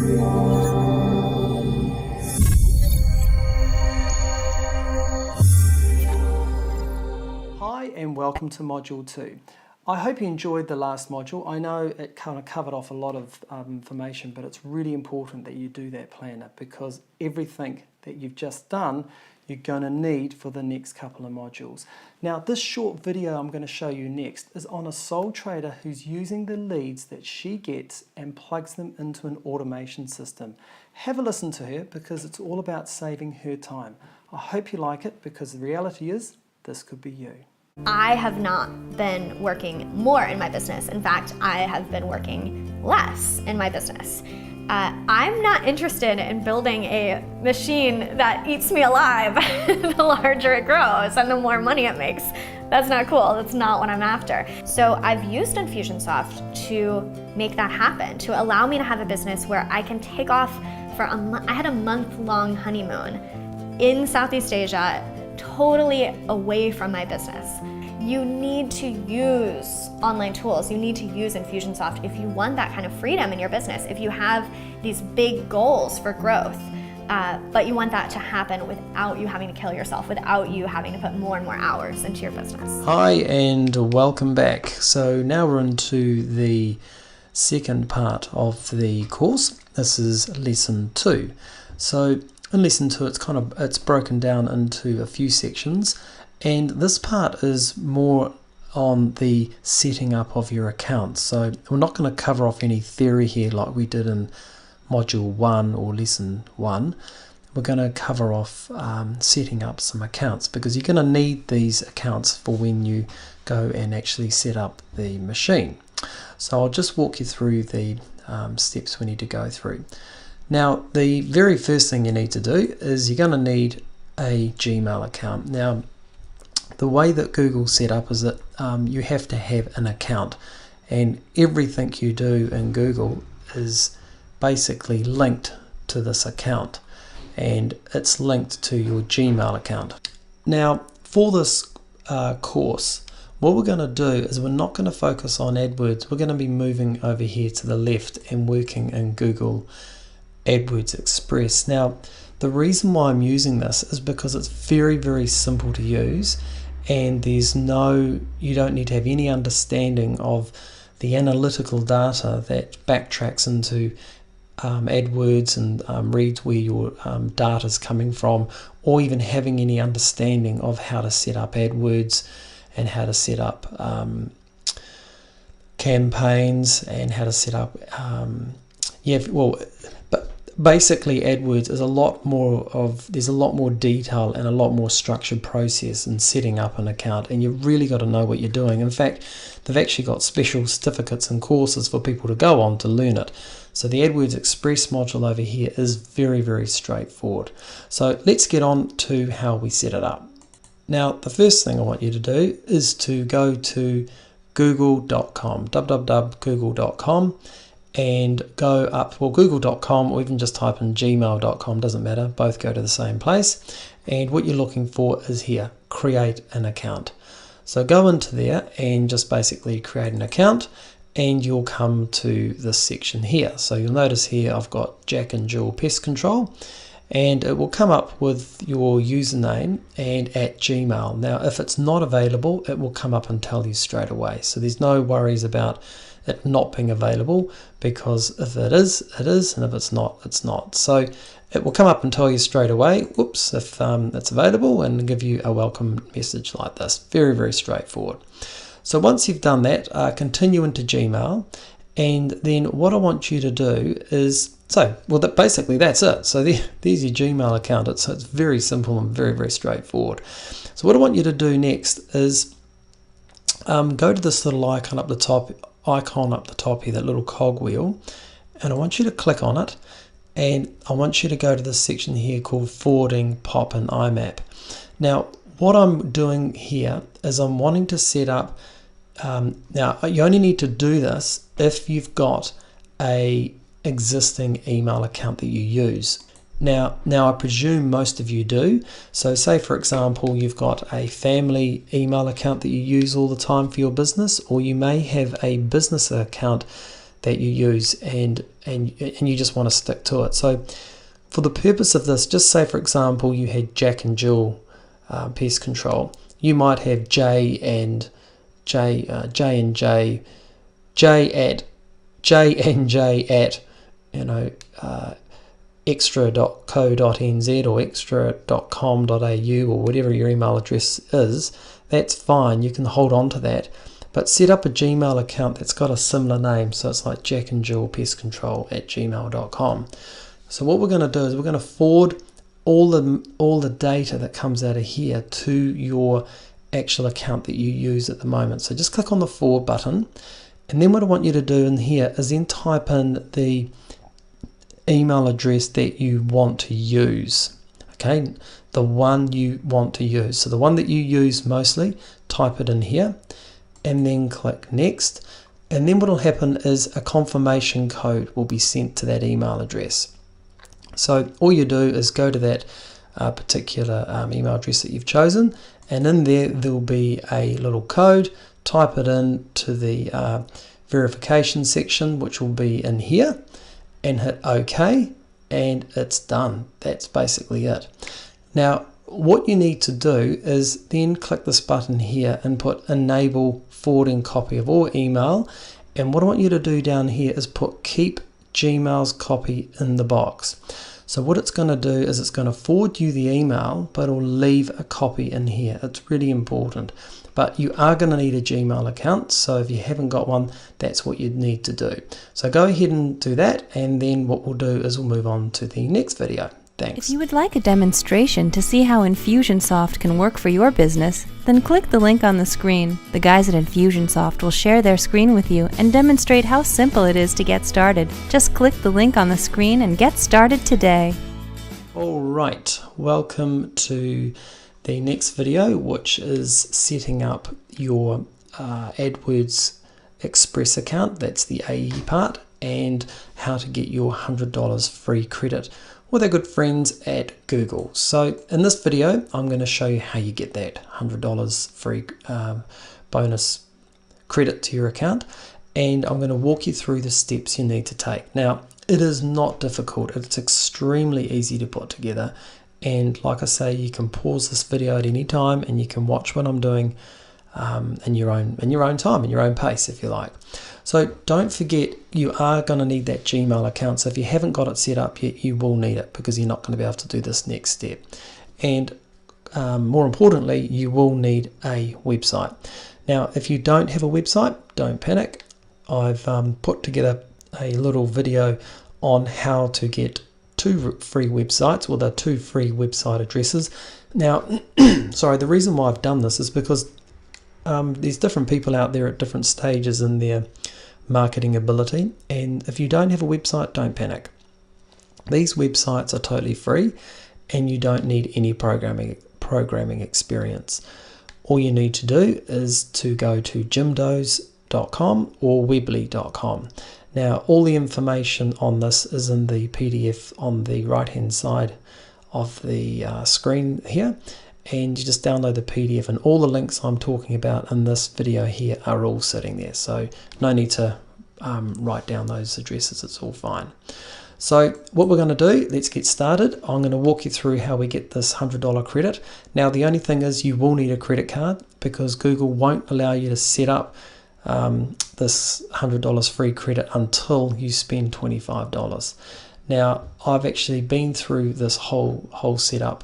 Hi and welcome to Module 2. I hope you enjoyed the last module. I know it kind of covered off a lot of information, but it's really important that you do that planner because everything that you've just done you're going to need for the next couple of modules. Now this short video I'm going to show you next is on a sole trader who's using the leads that she gets and plugs them into an automation system. Have a listen to her because it's all about saving her time. I hope you like it because the reality is this could be you. I have not been working more in my business. In fact, I have been working less in my business. I'm not interested in building a machine that eats me alive the larger it grows and the more money it makes. That's not cool. That's not what I'm after. So I've used Infusionsoft to make that happen, to allow me to have a business where I can take off for a month. I had a month-long honeymoon in Southeast Asia, totally away from my business. You need to use online tools. You need to use Infusionsoft if you want that kind of freedom in your business, if you have these big goals for growth, but you want that to happen without you having to kill yourself, without you having to put more and more hours into your business. Hi and welcome back. So now we're into the second part of the course. This is lesson 2. So in lesson 2 it's broken down into a few sections. And this part is more on the setting up of your account. So we're not going to cover off any theory here like we did in module 1 or lesson 1. We're going to cover off setting up some accounts because you're going to need these accounts for when you go and actually set up the machine. So I'll just walk you through the steps we need to go through. Now the very first thing you need to do is you're going to need a Gmail account. Now the way that Google set up is that you have to have an account, and everything you do in Google is basically linked to this account, and it's linked to your Gmail account. Now for this course, what we're going to do is we're not going to focus on AdWords. We're going to be moving over here to the left and working in Google AdWords Express. Now the reason why I'm using this is because it's very, very simple to use, and you don't need to have any understanding of the analytical data that backtracks into AdWords and reads where your data is coming from, or even having any understanding of how to set up AdWords and how to set up campaigns and how to set up basically AdWords is there's a lot more detail and a lot more structured process in setting up an account, and you've really got to know what you're doing. In fact, they've actually got special certificates and courses for people to go on to learn it. So the AdWords Express module over here is very, very straightforward. So let's get on to how we set it up. Now the first thing I want you to do is to go to google.com, www.google.com, and go up, google.com, or even just type in gmail.com, doesn't matter, both go to the same place. And what you're looking for is here, create an account. So go into there and just basically create an account, and you'll come to this section here. So you'll notice here I've got Jack and Jill Pest Control, and it will come up with your username and @Gmail. Now if it's not available, it will come up and tell you straight away. So there's no worries about it not being available, because if it is, it is, and if it's not, it's not. So it will come up and tell you straight away, whoops, if it's available, and give you a welcome message like this. Very, very straightforward. So once you've done that, continue into Gmail, and then what I want you to do is, basically that's it. So there's your Gmail account. So it's very simple and very, very straightforward. So what I want you to do next is go to this little icon up the top here, that little cogwheel, and I want you to click on it, and I want you to go to this section here called Forwarding Pop and IMAP. Now what I'm doing here is I'm wanting to set up, now you only need to do this if you've got a existing email account that you use. Now I presume most of you do. So say for example you've got a family email account that you use all the time for your business, or you may have a business account that you use, and you just want to stick to it. So for the purpose of this, just say for example you had Jack and Jill pest control. You might have J and J at extra.co.nz or extra.com.au or whatever your email address is. That's fine, you can hold on to that, but set up a Gmail account that's got a similar name, so it's like Jack and Jill Pest Control at gmail.com. So what we're going to do is we're going to forward all the data that comes out of here to your actual account that you use at the moment. So just click on the forward button, and then what I want you to do in here is then type in the email address that you want to use. Okay, the one you want to use. So the one that you use mostly, type it in here, and then click next. And then what will happen is a confirmation code will be sent to that email address. So all you do is go to that particular email address that you've chosen, and in there'll be a little code. Type it in to the verification section, which will be in here, and hit OK, and it's done. That's basically it. Now what you need to do is then click this button here and put enable forwarding copy of all email, and what I want you to do down here is put keep Gmail's copy in the box. So what it's going to do is it's going to forward you the email, but it'll leave a copy in here. It's really important. But you are going to need a Gmail account, so if you haven't got one, that's what you'd need to do. So go ahead and do that, and then what we'll do is we'll move on to the next video. Thanks. If you would like a demonstration to see how Infusionsoft can work for your business, then click the link on the screen. The guys at Infusionsoft will share their screen with you and demonstrate how simple it is to get started. Just click the link on the screen and get started today. Alright, welcome to the next video, which is setting up your AdWords Express account. That's the AE part, and how to get your $100 free credit with our good friends at Google. So in this video, I'm going to show you how you get that $100 free bonus credit to your account, and I'm going to walk you through the steps you need to take. Now, it is not difficult. It's extremely easy to put together, and like I say, you can pause this video at any time and you can watch what I'm doing in your own time, in your own pace, if you like. So don't forget, you are going to need that Gmail account. So if you haven't got it set up yet, you will need it, because you're not going to be able to do this next step. And more importantly, you will need a website. Now, if you don't have a website, don't panic. I've put together a little video on how to get 2 free websites, well, they're 2 free website addresses. Now, sorry, the reason why I've done this is because there's different people out there at different stages in their marketing ability, and if you don't have a website, don't panic. These websites are totally free, and you don't need any programming experience. All you need to do is to go to jimdoes.com or weebly.com. Now, all the information on this is in the PDF on the right hand side of the screen here, and you just download the PDF, and all the links I'm talking about in this video here are all sitting there, so no need to write down those addresses. It's all fine. So what we're going to do, let's get started. I'm going to walk you through how we get this $100 credit. Now, the only thing is you will need a credit card, because Google won't allow you to set up this $100 free credit until you spend $25. Now, I've actually been through this whole setup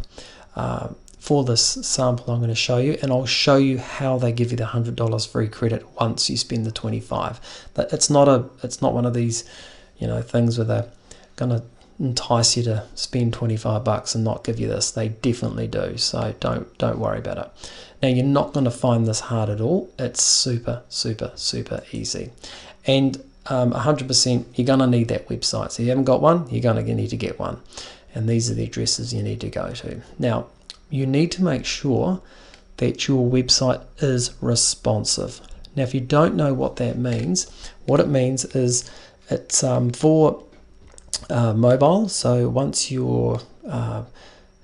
for this sample I'm going to show you, and I'll show you how they give you the $100 free credit once you spend the $25. But it's not one of these, things where they're going to entice you to spend $25 and not give you this. They definitely do, so don't worry about it. Now, you're not going to find this hard at all. It's super easy, and 100% you're going to need that website. So if you haven't got one, you're going to need to get one, and these are the addresses you need to go to. Now, you need to make sure that your website is responsive. Now, if you don't know what that means, what it means is it's for mobile. So once your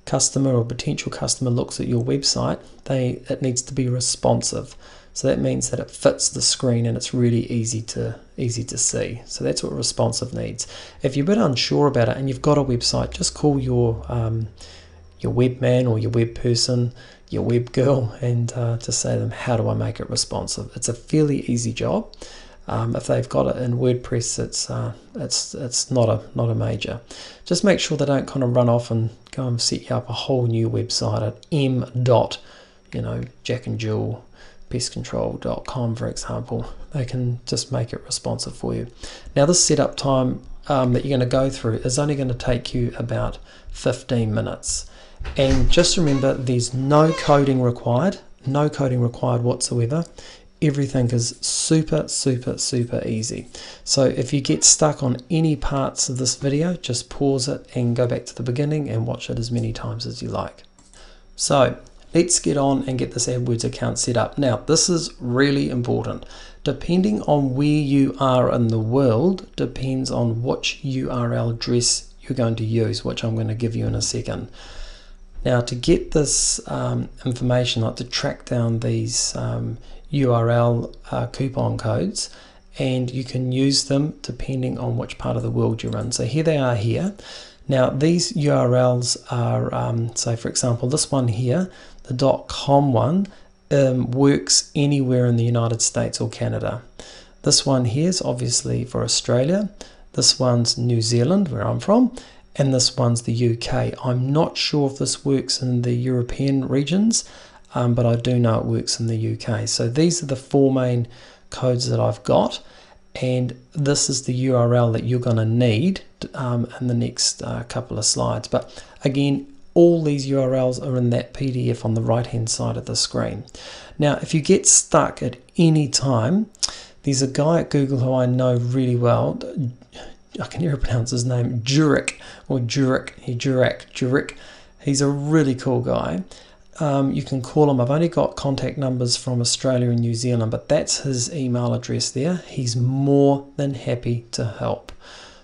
customer or potential customer looks at your website, it needs to be responsive. So that means that it fits the screen and it's really easy to see. So that's what responsive needs. If you're a bit unsure about it and you've got a website, just call your webman or your web person, your web girl, and just say to them, how do I make it responsive? It's a fairly easy job. If they've got it in WordPress, it's not a major. Just make sure they don't kind of run off and go and set you up a whole new website at jackandjewelpestcontrol.com, for example. They can just make it responsive for you. Now, this setup time that you're going to go through is only going to take you about 15 minutes. And just remember, there's no coding required whatsoever. Everything is super easy. So if you get stuck on any parts of this video, just pause it and go back to the beginning and watch it as many times as you like. So let's get on and get this AdWords account set up. Now, this is really important. Depending on where you are in the world, depends on which URL address you're going to use, which I'm going to give you in a second. Now, to get this information, like to track down these URL coupon codes, and you can use them depending on which part of the world you're in. So here they are here. Now, these URLs are, so for example, this one here, the .com one, works anywhere in the United States or Canada. This one here is obviously for Australia. This one's New Zealand, where I'm from, and this one's the UK. I'm not sure if this works in the European regions, but I do know it works in the UK. So these are the four main codes that I've got, and this is the URL that you're going to need in the next couple of slides. But again, all these URLs are in that PDF on the right hand side of the screen. Now, if you get stuck at any time, there's a guy at Google who I know really well. I can never pronounce his name, Jurek. He's a really cool guy. You can call him. I've only got contact numbers from Australia and New Zealand, but that's his email address there. He's more than happy to help.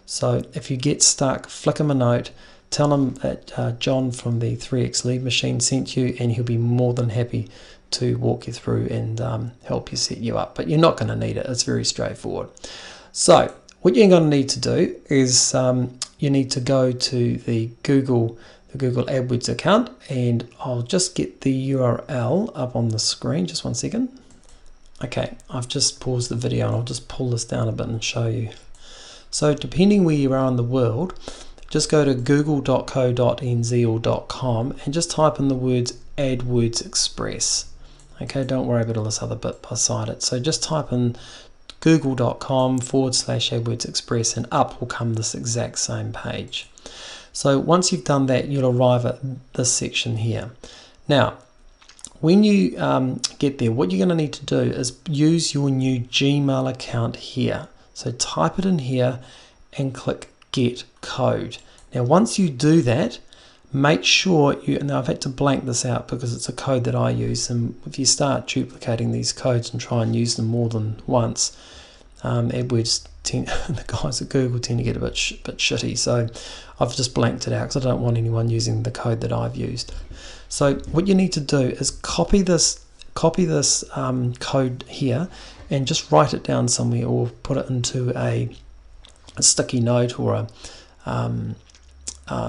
So if you get stuck, flick him a note, tell him that John from the 3X Lead Machine sent you, and he'll be more than happy to walk you through and help you set you up. But you're not going to need it. It's very straightforward. So what you're going to need to do is you need to go to the Google AdWords account, and I'll just get the URL up on the screen. Just one second. Okay, I've just paused the video and I'll just pull this down a bit and show you. So depending where you are in the world, just go to google.co.nz or .com and just type in the words AdWords Express. Okay, don't worry about all this other bit beside it. So just type in google.com/AdWords Express and up will come this exact same page. So once you've done that, you'll arrive at this section here. Now, when you get there, what you're going to need to do is use your new Gmail account here. So type it in here and click Get Code. Now, once you do that, make sure now I've had to blank this out because it's a code that I use, and if you start duplicating these codes and try and use them more than once, AdWords the guys at Google tend to get a bit shitty. So I've just blanked it out because I don't want anyone using the code that I've used. So what you need to do is copy this code here and just write it down somewhere, or put it into a sticky note or a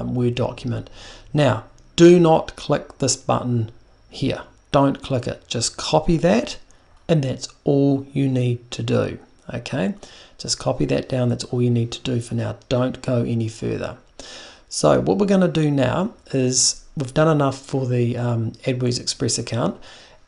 Word document. Now, do not click this button here. Don't click it. Just copy that, and that's all you need to do. Okay, just copy that down. That's all you need to do for now. Don't go any further. So what we're going to do now is we've done enough for the AdWords Express account,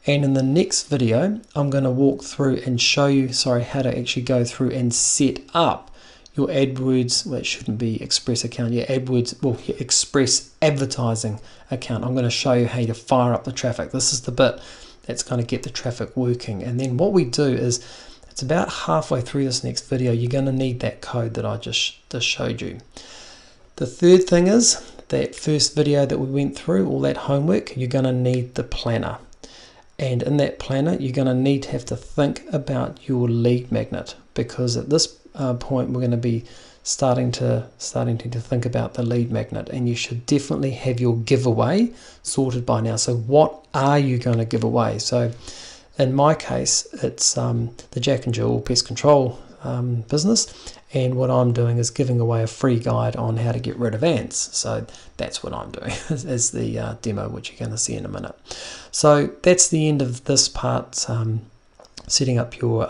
and in the next video I'm going to walk through and show you how to actually go through and set up your AdWords, well, it shouldn't be Express account, your AdWords, well, your Express advertising account. I'm going to show you how to fire up the traffic. This is the bit that's going to get the traffic working. And then what we do is, it's about halfway through this next video, you're going to need that code that I just showed you. The third thing is, that first video that we went through, all that homework, you're going to need the planner. And in that planner, you're going to have to think about your lead magnet, because at this point we're going to be starting to think about the lead magnet, and you should definitely have your giveaway sorted by now. So what are you going to give away? So in my case, it's the Jack and Jill Pest Control business, and what I'm doing is giving away a free guide on how to get rid of ants. So that's what I'm doing as the demo, which you're going to see in a minute. So that's the end of this part, setting up your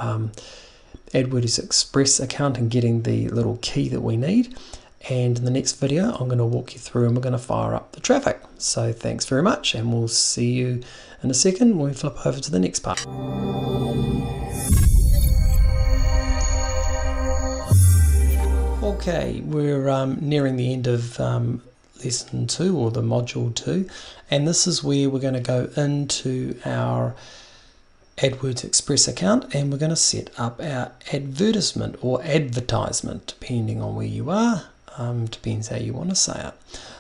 AdWords Express account and getting the little key that we need. And in the next video, I'm going to walk you through and we're going to fire up the traffic. So thanks very much, and we'll see you in a second when we flip over to the next part. Okay, we're nearing the end of lesson 2, or the module 2, and this is where we're going to go into our AdWords Express account, and we're going to set up our advertisement or advertisement, depending on where you are. Depends how you want to say it.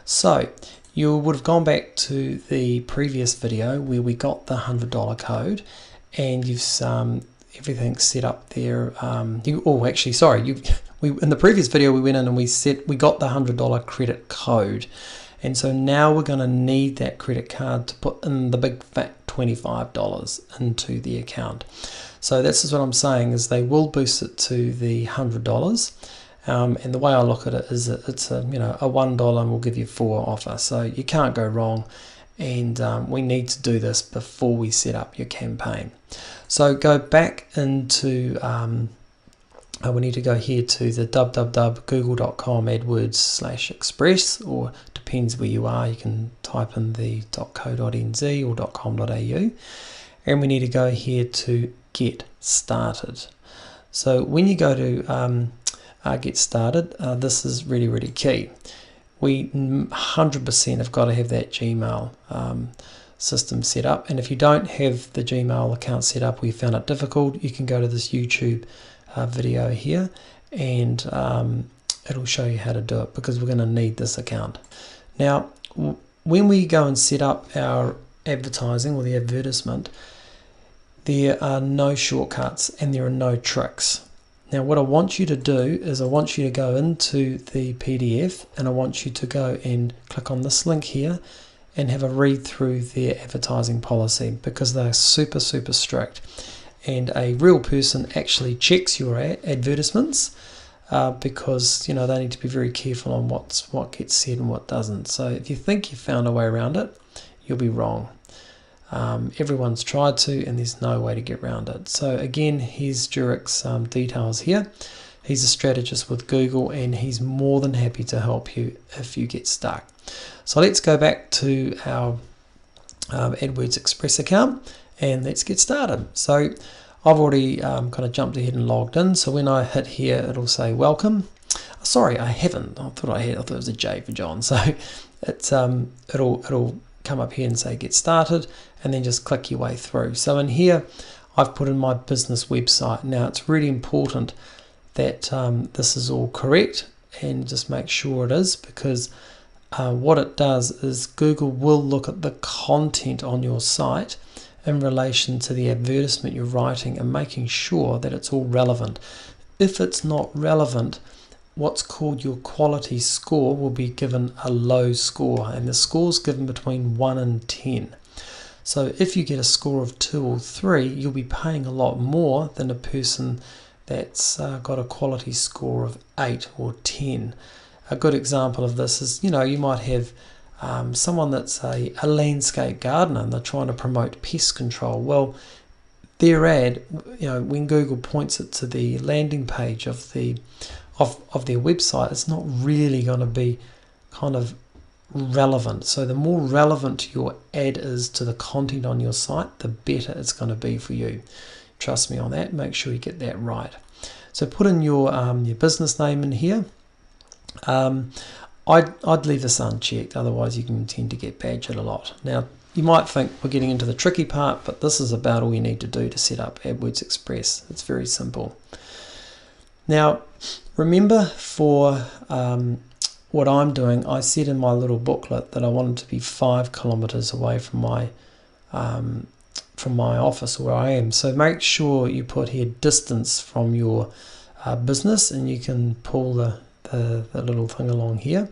So you would have gone back to the previous video where we got the $100 code, and you've everything's set up there. In the previous video we went in and we got the $100 credit code, and so now we're going to need that credit card to put in the big fat $25 into the account. So this is what I'm saying, is they will boost it to the $100. And the way I look at it is that it's a $1 and we'll give you 4 offer, so you can't go wrong. And we need to do this before we set up your campaign. So go back into we need to go here to the www.google.com AdWords/Express, or depends where you are, you can type in the .co.nz or .com.au, and we need to go here to get started. So when you go to get started, this is really key. We 100% have got to have that Gmail system set up, and if you don't have the Gmail account set up or you found it difficult, you can go to this YouTube video here, and it'll show you how to do it, because we're going to need this account. Now when we go and set up our advertising or the advertisement, there are no shortcuts and there are no tricks. Now what I want you to do is I want you to go into the PDF, and I want you to go and click on this link here and have a read through their advertising policy, because they're super strict, and a real person actually checks your advertisements, because they need to be very careful on what gets said and what doesn't. So if you think you've found a way around it, you'll be wrong. Everyone's tried to, and there's no way to get around it. So again, here's Jurek's details here. He's a strategist with Google, and he's more than happy to help you if you get stuck. So let's go back to our AdWords Express account and let's get started. So I've already kind of jumped ahead and logged in. So when I hit here, it'll say welcome. Sorry, I haven't. I thought it was a J for John. So it's it'll come up here and say get started, and then just click your way through. So in here I've put in my business website. Now it's really important that this is all correct, and just make sure it is, because what it does is Google will look at the content on your site in relation to the advertisement you're writing and making sure that it's all relevant. If it's not relevant, what's called your quality score will be given a low score, and the score's given between 1 and 10. So if you get a score of 2 or 3, you'll be paying a lot more than a person that's got a quality score of 8 or 10. A good example of this is, you might have someone that's a landscape gardener and they're trying to promote pest control. Well, their ad, when Google points it to the landing page of their website, it's not really going to be kind of relevant. So the more relevant your ad is to the content on your site, the better it's going to be for you. Trust me on that. Make sure you get that right. So put in your business name in here. I'd leave this unchecked, otherwise you can tend to get badgered a lot. Now you might think we're getting into the tricky part, but this is about all you need to do to set up AdWords Express. It's very simple. Now remember, for what I'm doing, I said in my little booklet that I wanted to be 5 kilometers away from my office where I am. So make sure you put here distance from your business, and you can pull the little thing along here,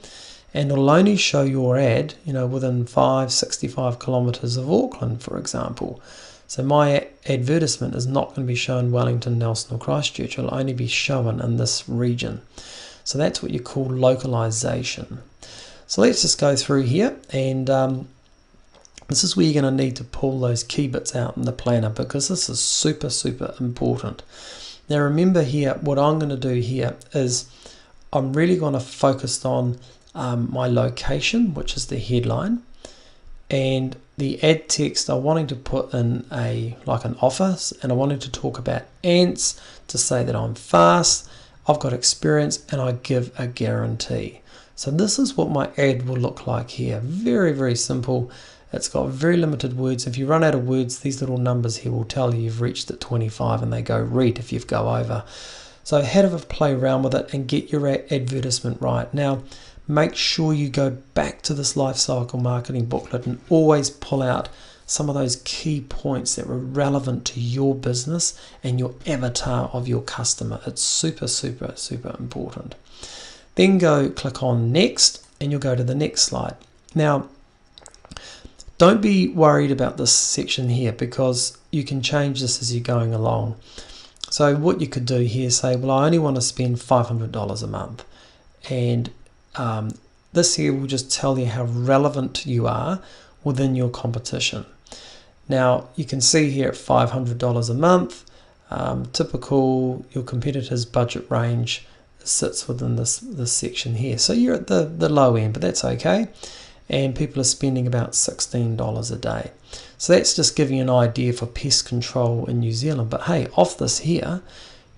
and it'll only show your ad within 65 kilometers of Auckland, for example. So my advertisement is not going to be shown Wellington, Nelson or Christchurch. It'll only be shown in this region. So that's what you call localization. So let's just go through here, and this is where you're going to need to pull those key bits out in the planner, because this is super important. Now remember here, what I'm going to do here is I'm really going to focus on my location, which is the headline, and the ad text I'm wanting to put in like an offer, and I wanted to talk about ants, to say that I'm fast, I've got experience, and I give a guarantee. So this is what my ad will look like here. Very simple. It's got very limited words. If you run out of words, these little numbers here will tell you you've reached at 25, and they go red if you've go over. So have a play around with it and get your advertisement right. Now make sure you go back to this lifecycle marketing booklet and always pull out some of those key points that were relevant to your business and your avatar of your customer. It's super important. Then go click on next, and you'll go to the next slide. Now don't be worried about this section here, because you can change this as you're going along. So what you could do here, say, well, I only want to spend $500 a month, and this here will just tell you how relevant you are within your competition. Now you can see here at $500 a month, typical, your competitor's budget range sits within this section here. So you're at the low end, but that's okay. And people are spending about $16 a day. So that's just giving you an idea for pest control in New Zealand. But hey, off this here,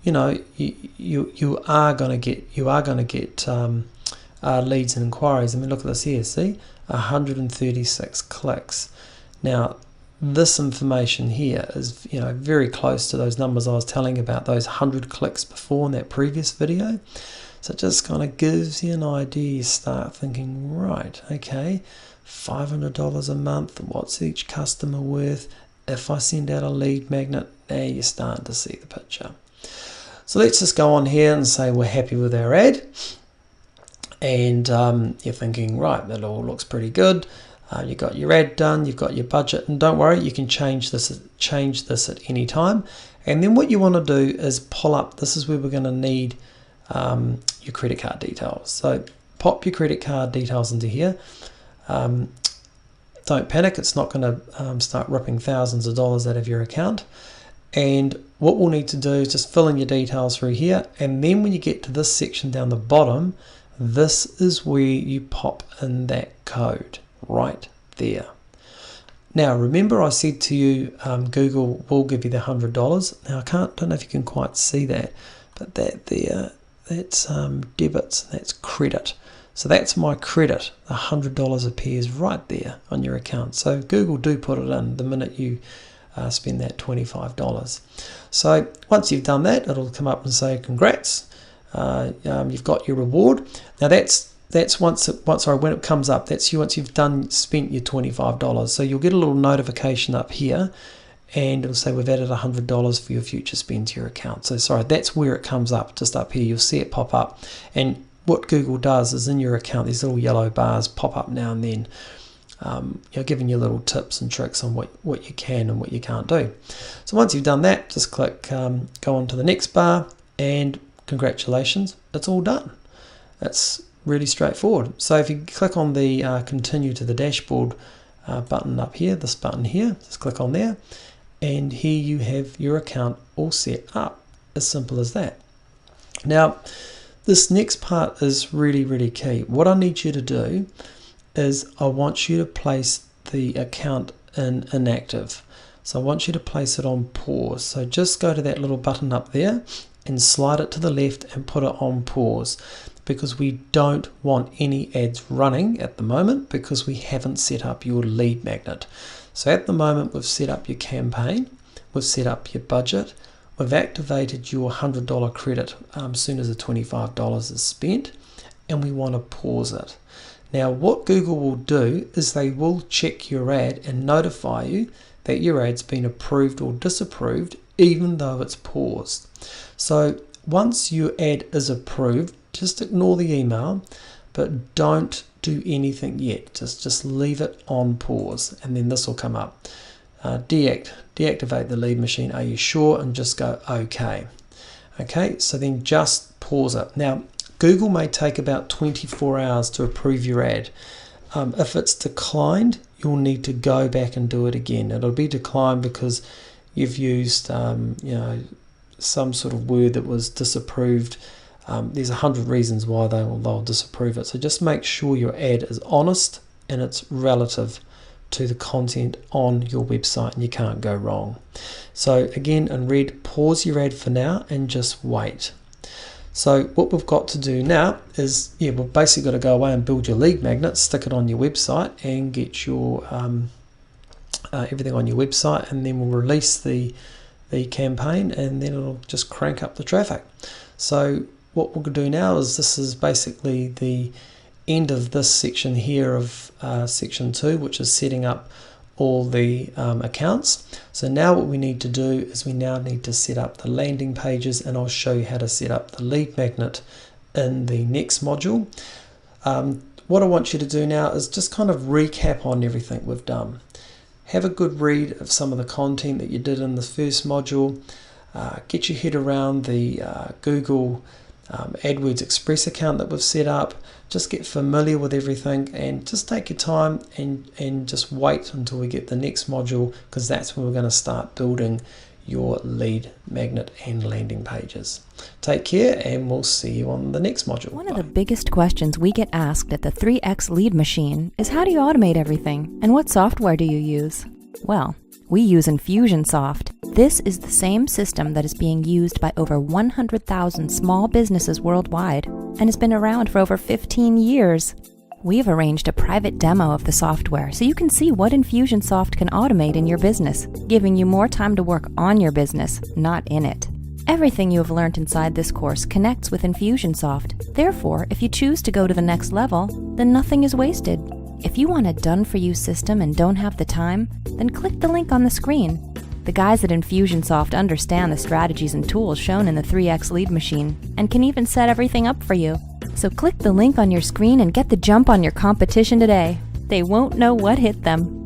you know, you are going to get leads and inquiries. I mean, look at this here. See, 136 clicks. Now, this information here is, you know, very close to those numbers I was telling about, those 100 clicks before in that previous video. So it just kind of gives you an idea. You start thinking, right, okay, $500 a month, what's each customer worth? If I send out a lead magnet, now you're starting to see the picture. So let's just go on here and say we're happy with our ad. And you're thinking, right, that all looks pretty good. You've got your ad done, you've got your budget, and don't worry, you can change this at any time. And then what you want to do is pull up, this is where we're going to need your credit card details. So pop your credit card details into here. Don't panic, it's not going to start ripping thousands of dollars out of your account. And what we'll need to do is just fill in your details through here, and then when you get to this section down the bottom, this is where you pop in that code right there. Now remember, I said to you Google will give you the $100. Now I don't know if you can quite see that, but that there, that's debits, that's credit. So that's my credit. The $100 appears right there on your account. So Google do put it in the minute you spend that $25. So once you've done that, it'll come up and say congrats, you've got your reward. Now that's when it comes up, that's once you've spent your $25. So you'll get a little notification up here, and it'll say we've added $100 for your future spend to your account. So sorry, that's where it comes up, just up here. You'll see it pop up, and what Google does is in your account, these little yellow bars pop up now and then, giving you little tips and tricks on what you can and what you can't do. So once you've done that, just click go on to the next bar, and congratulations, it's all done. It's really straightforward. So if you click on the continue to the dashboard button up here, this button here, just click on there, and here you have your account all set up. As simple as that. Now this next part is really key. What I need you to do is I want you to place the account in inactive. So I want you to place it on pause. So just go to that little button up there and slide it to the left and put it on pause, because we don't want any ads running at the moment because we haven't set up your lead magnet. So at the moment we've set up your campaign, we've set up your budget, we've activated your $100 credit as soon as the $25 is spent, and we want to pause it. Now what Google will do is they will check your ad and notify you that your ad's been approved or disapproved even though it's paused. So once your ad is approved, just ignore the email, but don't do anything yet. Just leave it on pause, and then this will come up. deactivate the lead machine. Are you sure? And just go OK. Okay, so then just pause it. Now, Google may take about 24 hours to approve your ad. If it's declined, you'll need to go back and do it again. It'll be declined because you've used some sort of word that was disapproved. There's 100 reasons why they'll disapprove it. So just make sure your ad is honest and it's relative to the content on your website, and you can't go wrong. So again, in red, pause your ad for now and just wait. So what we've got to do now is, we've basically got to go away and build your lead magnet, stick it on your website, and get your everything on your website, and then we'll release the campaign, and then it'll just crank up the traffic. So what we'll do now is, this is basically the end of this section here of section 2, which is setting up all the accounts. So now what we need to do is we now need to set up the landing pages, and I'll show you how to set up the lead magnet in the next module. What I want you to do now is just kind of recap on everything we've done. Have a good read of some of the content that you did in the first module. Get your head around the Google AdWords Express account that we've set up. Just get familiar with everything, and just take your time and just wait until we get the next module, because that's when we're going to start building your lead magnet and landing pages. Take care, and we'll see you on the next module. One of the biggest questions we get asked at the 3X Lead Machine is, how do you automate everything, and what software do you use? Well, we use Infusionsoft. This is the same system that is being used by over 100,000 small businesses worldwide and has been around for over 15 years. We've arranged a private demo of the software so you can see what Infusionsoft can automate in your business, giving you more time to work on your business, not in it. Everything you have learned inside this course connects with Infusionsoft. Therefore, if you choose to go to the next level, then nothing is wasted. If you want a done-for-you system and don't have the time, then click the link on the screen. The guys at Infusionsoft understand the strategies and tools shown in the 3X Lead Machine and can even set everything up for you. So click the link on your screen and get the jump on your competition today. They won't know what hit them.